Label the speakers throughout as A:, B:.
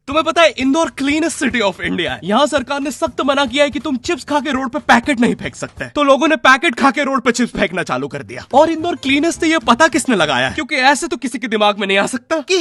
A: तुम्हें पता है Indore cleanest city of India है। यहाँ सरकार ने सख्त मना किया है कि तुम चिप्स खा के रोड पे पैकेट नहीं फेंक सकते। तो लोगों ने पैकेट खा के रोड पे चिप्स फेंकना चालू कर दिया। और इंदौर क्लीनेस्ट से ये पता किसने लगाया है? क्योंकि ऐसे तो किसी के दिमाग में नहीं आ सकता कि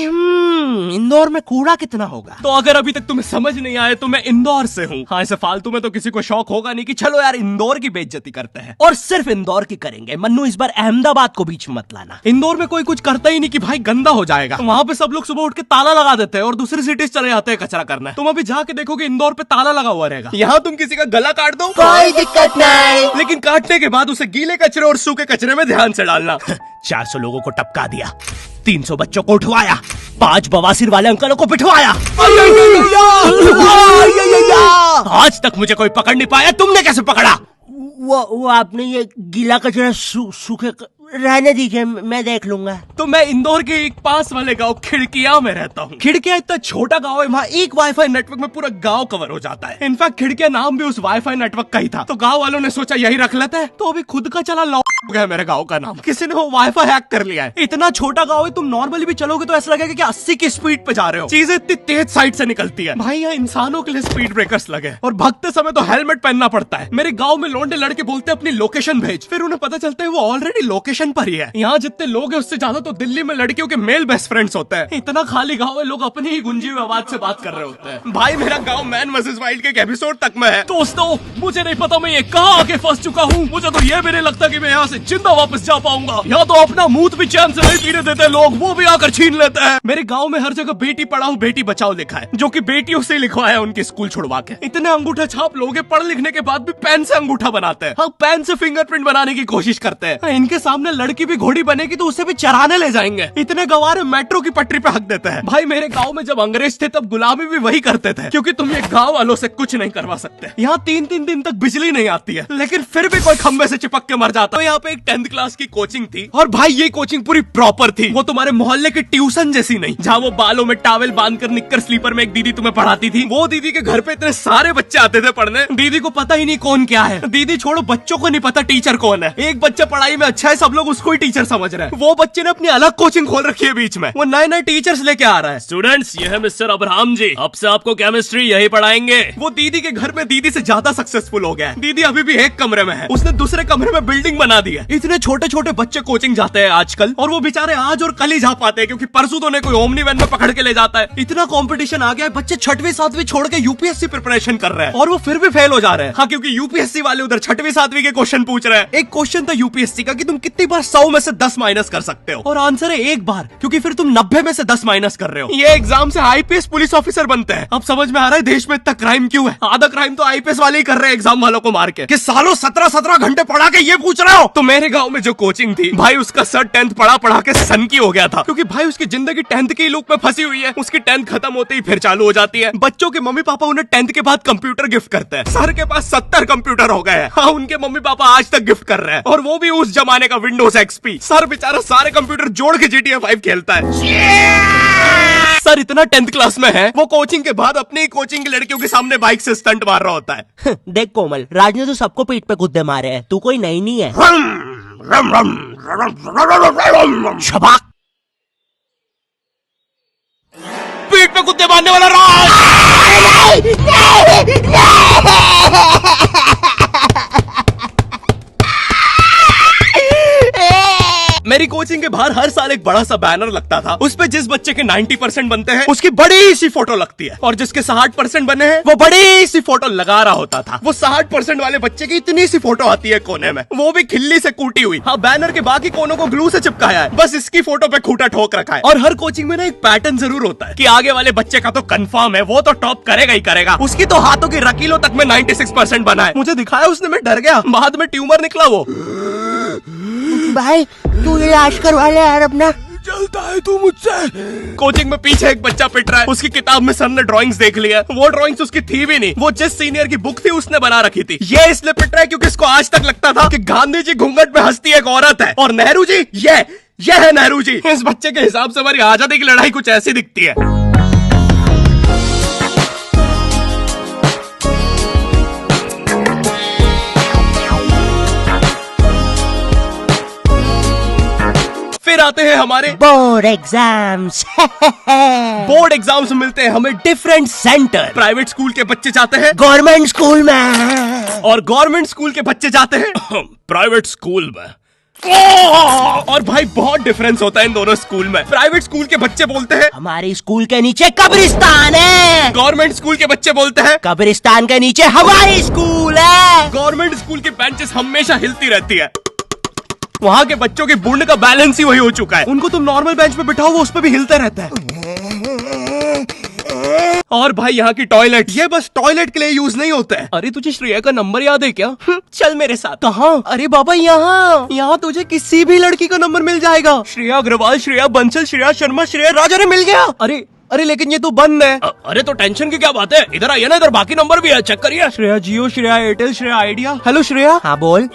A: इंदौर में कूड़ा कितना होगा। तो अगर अभी तक तुम्हें समझ नहीं आया तो मैं इंदौर से हूँ। हाँ, ऐसे फालतू में तो किसी को शौक होगा नहीं कि चलो यार इंदौर की बेइज्जती करते हैं, और सिर्फ इंदौर की करेंगे। मन्नू, इस बार अहमदाबाद को बीच में मत लाना। इंदौर में कोई कुछ करता ही नहीं कि भाई गंदा हो जाएगा। तो वहाँ पे सब लोग सुबह उठ के ताला लगा देते हैं और दूसरी सिटीज चले जाते हैं कचरा करना। तुम अभी जाके देखोगे इंदौर पे ताला लगा हुआ रहेगा। यहाँ तुम किसी का गला काट दो
B: कोई दिक्कत नहीं,
A: लेकिन काटने के बाद उसे गीले कचरे और सूखे कचरे में ध्यान से डालना। 400 लोगों को टपका दिया, 300 बच्चों को उठवाया, 5 बवासीर वाले अंकलों को पिटवाया। आज तक मुझे कोई पकड़ नहीं पाया, तुमने कैसे पकड़ा?
B: वो आपने ये गीला कचरा सूखे रहने दीजिए, मैं देख लूंगा।
A: तो मैं इंदौर के एक पास वाले गांव खिड़किया में रहता हूँ। खिड़किया इतना छोटा गांव है, वहाँ एक वाईफाई नेटवर्क में पूरा गांव कवर हो जाता है। इनफैक्ट खिड़किया नाम भी उस वाईफाई नेटवर्क का ही था, तो गांव वालों ने सोचा यही रख लेते हैं। तो अभी खुद का चला लॉ हो गया मेरे गांव का नाम। किसी ने वो वाईफाई हैक कर लिया है। इतना छोटा गांव है, तुम नॉर्मली भी चलोगे तो ऐसा लगेगा कि 80 की स्पीड पे जा रहे हो। चीजें इतनी तेज साइड से निकलती है। भाई यहाँ इंसानों के लिए स्पीड ब्रेकर्स लगे, और भगते समय तो हेलमेट पहनना पड़ता है। मेरे गाँव में लौंडे लड़के बोलते अपनी लोकेशन भेज, फिर उन्हें पता चलता है वो ऑलरेडी लोकेशन पर ही है। यहाँ जितने लोग हैं उससे ज्यादा तो दिल्ली में लड़कियों के मेल बेस्ट फ्रेंड्स होते हैं। इतना खाली गांव है, लोग अपनी ही गुंजी हुई आवाज से बात कर रहे होते हैं। भाई मेरा गांव मैन वर्सेस वाइल्ड के एक एपिसोड तक में है। दोस्तों, मुझे नहीं पता मैं ये कहाँ आके फंस चुका हूँ। मुझे तो ये भी नहीं लगता कि मैं यहाँ से जिंदा वापस जा पाऊंगा। यहाँ तो अपना मूत भी चैन से नहीं पीने देते लोग, वो भी आकर छीन लेते हैं। मेरे गाँव में हर जगह बेटी पढ़ाओ बेटी बचाओ लिखा है, जो की बेटियों से लिखवाया उनके स्कूल छुड़वा के। इतने अंगूठा छाप लोग पढ़ लिखने के बाद भी पेन से अंगूठा बनाते हैं। हाँ, पेन से फिंगरप्रिंट बनाने की कोशिश करते हैं। इनके सामने लड़की भी घोड़ी बनेगी तो उसे भी चराने ले जाएंगे। इतने गवार मेट्रो की पटरी पे हक देते हैं। भाई मेरे गांव में जब अंग्रेज थे तब गुलामी भी वही करते थे, क्योंकि तुम ये गांव वालों से कुछ नहीं करवा सकते। यहाँ 3-3 दिन तक बिजली नहीं आती है, लेकिन फिर भी कोई खंबे से चिपक के मर जाता है। यहाँ पे एक 10th क्लास की कोचिंग थी, और भाई ये कोचिंग पूरी प्रॉपर थी। वो तुम्हारे मोहल्ले की ट्यूशन जैसी नहीं, जहाँ वो बालों में टावल बांधकर निक्कर स्लीपर में एक दीदी तुम्हें पढ़ाती थी। वो दीदी के घर पे इतने सारे बच्चे आते थे पढ़ने, दीदी को पता ही नहीं कौन क्या है। दीदी छोड़ो, बच्चों को नहीं पता टीचर कौन है। एक बच्चा पढ़ाई में अच्छा है, सब लोग उसको ही टीचर समझ रहे हैं। वो बच्चे ने अपनी अलग कोचिंग खोल रखी है बीच में, वो नए नए टीचर्स लेके आ रहा है। स्टूडेंट्स, ये है मिस्टर अब्राहम जी, अब से आपको केमिस्ट्री यही पढ़ाएंगे। वो दीदी के घर में दीदी से ज्यादा सक्सेसफुल हो गया है। दीदी अभी भी एक कमरे में है, उसने दूसरे कमरे में बिल्डिंग बना दी है। इतने छोटे छोटे बच्चे कोचिंग जाते हैं आजकल, और वो बेचारे आज और कल ही जा पाते हैं, क्योंकि परसों तो उन्हें कोई ओमनी वैन में पकड़ के ले जाता है। इतना कंपटीशन आ गया है, बच्चे 6वीं 7वीं छोड़ के यूपीएससी प्रिपरेशन कर रहे हैं, और वो फिर भी फेल हो जा रहे हैं। हाँ, क्योंकि यूपीएससी वाले उधर 6वीं 7वीं के क्वेश्चन पूछ रहे हैं। एक क्वेश्चन था यूपीएससी का कि तुम कितनी बार 100 में से 10 माइनस कर सकते हो, और आंसर है एक बार, क्योंकि फिर तुम 90 में से 10 माइनस कर रहे हो। ये एग्जाम से आईपीएस पुलिस ऑफिसर बनते हैं। अब समझ में आ रहा है देश में इतना क्राइम क्यों है। आधा क्राइम तो आईपीएस वाले ही कर रहे हैं एग्जाम वालों को मार के, कि सालों 17-17 घंटे पढ़ा के ये पूछ रहे हो। तो मेरे गांव में जो कोचिंग थी, भाई उसका सर 10th पढ़ा के सन की हो गया था, क्योंकि भाई उसकी जिंदगी 10th की लूप में फंसी हुई है। उसकी 10th खत्म होते ही फिर चालू हो जाती है। बच्चों के मम्मी पापा उन्हें 10th के बाद कंप्यूटर गिफ्ट करते हैं। सर के पास 70 कंप्यूटर हो गए हैं। हाँ, उनके मम्मी पापा आज तक गिफ्ट कर रहे हैं, और वो भी उस जमाने का विंडोज XP। सर बेचारा सारे कंप्यूटर जोड़ के GTA 5 खेलता है। सर इतना 10th क्लास में है, वो कोचिंग के बाद अपनी ही कोचिंग की लड़कियों के सामने बाइक से स्टंट मार रहा होता है।
B: देख कोमल, राज ने तो सबको पीठ पे कुत्ते मारे हैं, तू कोई नई नहीं है।
A: शबाक, पीठ पे कुत्ते मारने वाला राज। मेरी कोचिंग के बाहर हर साल एक बड़ा सा बैनर लगता था, उस पे जिस बच्चे के 90% बनते हैं उसकी बड़ी सी फोटो लगती है, और जिसके 60% बने हैं वो बड़ी सी फोटो लगा रहा होता था। वो 60% वाले बच्चे की इतनी सी फोटो आती है कोने में, वो भी खिल्ली से कूटी हुई। हाँ, बैनर के बाकी कोनों को ग्लू से चिपकाया है, बस इसकी फोटो पे खूंटा ठोक रखा है। और हर कोचिंग में ना एक पैटर्न जरूर होता है कि आगे वाले बच्चे का तो कंफर्म है, वो तो टॉप करेगा ही करेगा। उसकी तो हाथों की रकीलों तक में 96% बना है। मुझे दिखाया उसने, मैं डर गया, बाद में ट्यूमर निकला वो।
B: भाई तू इलाज करवा ले यार अपना।
A: चलता है तू मुझसे। कोचिंग में पीछे एक बच्चा पिट रहा है, उसकी किताब में सर ने ड्राइंग्स देख लिया। वो ड्राइंग्स उसकी थी भी नहीं, वो जिस सीनियर की बुक थी उसने बना रखी थी। ये इसलिए पिट रहा है क्योंकि इसको आज तक लगता था कि गांधी जी घूंघट में हंसती एक औरत है, और नेहरू जी ये है नेहरू जी। इस बच्चे के हिसाब से हमारी आजादी की लड़ाई कुछ ऐसी दिखती है। फिर आते हैं हमारे
B: बोर्ड एग्जाम्स।
A: बोर्ड एग्जाम्स में मिलते हैं हमें डिफरेंट सेंटर। प्राइवेट स्कूल के बच्चे जाते हैं
B: गवर्नमेंट स्कूल में
A: और गवर्नमेंट स्कूल के बच्चे जाते हैं प्राइवेट स्कूल में। और भाई बहुत डिफरेंस होता है इन दोनों स्कूल में। प्राइवेट स्कूल के बच्चे बोलते हैं
B: हमारे स्कूल के नीचे कब्रिस्तान है।
A: गवर्नमेंट स्कूल के बच्चे बोलते हैं
B: कब्रिस्तान के नीचे हमारी स्कूल है।
A: गवर्नमेंट स्कूल की बेंचेस हमेशा हिलती रहती है। वहाँ के बच्चों की बुंड का बैलेंस ही वही हो चुका है। उनको तुम नॉर्मल बेंच पे बिठाओ वो उस पे भी हिलता रहता है। और भाई यहाँ की टॉयलेट ये बस टॉयलेट के लिए यूज नहीं होता है। अरे तुझे श्रेया का नंबर याद है क्या? चल मेरे साथ। कहाँ? अरे बाबा यहाँ तुझे किसी भी लड़की का नंबर मिल जाएगा। श्रेया अग्रवाल, श्रेया बंसल, श्रेया शर्मा, श्रेया राजा ने मिल गया। अरे लेकिन ये तो बंद है। अरे तो टेंशन की क्या बात है, इधर आइए ना, इधर बाकी नंबर भी है, चेक करिए। श्रेया जियो, श्रेया एयरटेल, श्रेया आइडिया। हेलो श्रेया।
B: हाँ बोल।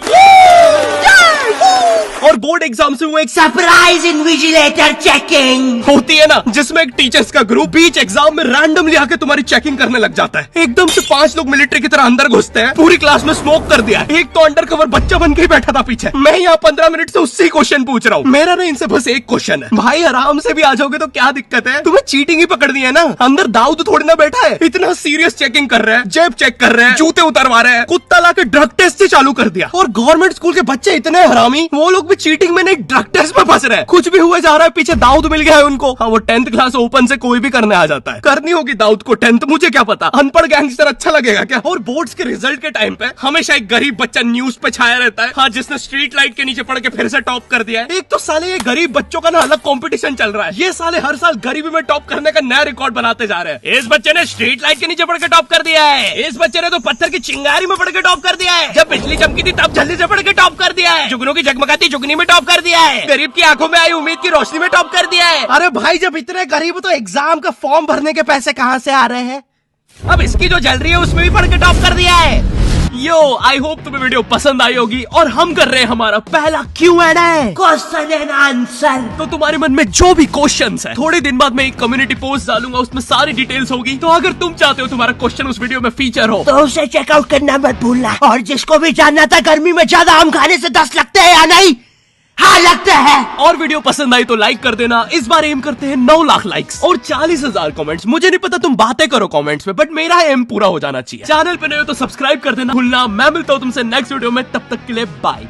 A: और बोर्ड एग्जाम से वो एक
B: सरप्राइज इन्विजिलेटर चेकिंग
A: होती है ना, जिसमें एक टीचर्स का ग्रुप बीच एग्जाम में रैंडमली आके तुम्हारी चेकिंग करने लग जाता है। एकदम से 5 लोग मिलिट्री की तरह अंदर घुसते हैं, पूरी क्लास में स्मोक कर दिया है। एक तो अंडर कवर बच्चा बन के ही बैठा था पीछे। मैं यहाँ 15 मिनट से उससे ही क्वेश्चन पूछ रहा हूँ। मेरा ना इनसे बस एक क्वेश्चन है, भाई आराम से भी आ जाओगे तो क्या दिक्कत है? तुम्हें चीटिंग ही पकड़नी है ना, अंदर दाऊद थोड़ी ना बैठा है। इतना सीरियस चेकिंग कर रहे हैं, जेब चेक कर रहे हैं, जूते उतरवा रहे हैं, कुत्ता लाके ड्रग टेस्ट से चालू कर दिया। और गवर्नमेंट स्कूल के बच्चे इतने हरामी, वो लोग भी चीटिंग में नहीं ड्रग टेस्ट में फंस रहे हैं। कुछ भी हुए जा रहा है, पीछे दाऊद मिल गया है उनको। हाँ वो 10th क्लास ओपन से कोई भी करने आ जाता है। करनी होगी दाऊद को 10th, मुझे क्या पता, अनपढ़ गैंगस्टर अच्छा लगेगा क्या? और बोर्ड्स के रिजल्ट के टाइम पे हमेशा एक गरीब बच्चा न्यूज पे छाया रहता है, हाँ जिसने स्ट्रीट लाइट के नीचे पड़ के फिर से टॉप कर दिया है। एक तो साले ये गरीब बच्चों का ना अलग कंपटीशन चल रहा है। ये साले हर साल गरीबी में टॉप करने का नया रिकॉर्ड बनाते जा रहे हैं। इस बच्चे ने स्ट्रीट लाइट के नीचे पड़ के टॉप कर दिया है, इस बच्चे ने तो पत्थर की चिंगारी में पड़ के टॉप कर दिया है, जब बिजली चमकी थी तब जल्दी से पड़ के टॉप कर दिया है, जुगनू की जगमगाती जुगनी में टॉप कर दिया है, गरीब की आंखों में आई उम्मीद की रोशनी में टॉप कर दिया है।
B: अरे भाई जब इतने गरीब हो तो एग्जाम का फॉर्म भरने के पैसे कहाँ से आ रहे हैं?
A: अब इसकी जो जल रही है उसमें भी पढ़ के टॉप कर दिया है। यो आई होप तुम्हें वीडियो पसंद आई होगी और हम कर रहे हैं हमारा पहला Q&A,
B: क्वेश्चन एंड आंसर।
A: तो तुम्हारे मन में जो भी क्वेश्चंस है, थोड़े दिन बाद मैं एक कम्युनिटी पोस्ट डालूंगा, उसमें सारी डिटेल्स होगी। तो अगर तुम चाहते हो तुम्हारा क्वेश्चन उस वीडियो में फीचर हो
B: तो उसे चेकआउट करना मत भूलना। और जिसको भी जानना था गर्मी में ज्यादा आम खाने से दस्त लगते हैं या नहीं, हाँ लगता है।
A: और वीडियो पसंद आई तो लाइक कर देना। इस बार एम करते हैं 9 लाख लाइक्स और 40,000 कमेंट्स। मुझे नहीं पता तुम बातें करो कमेंट्स में, बट मेरा एम पूरा हो जाना चाहिए। चैनल पे नए हो तो सब्सक्राइब कर देना भूलना। मैं मिलता हूँ तुमसे नेक्स्ट वीडियो में, तब तक के लिए बाय।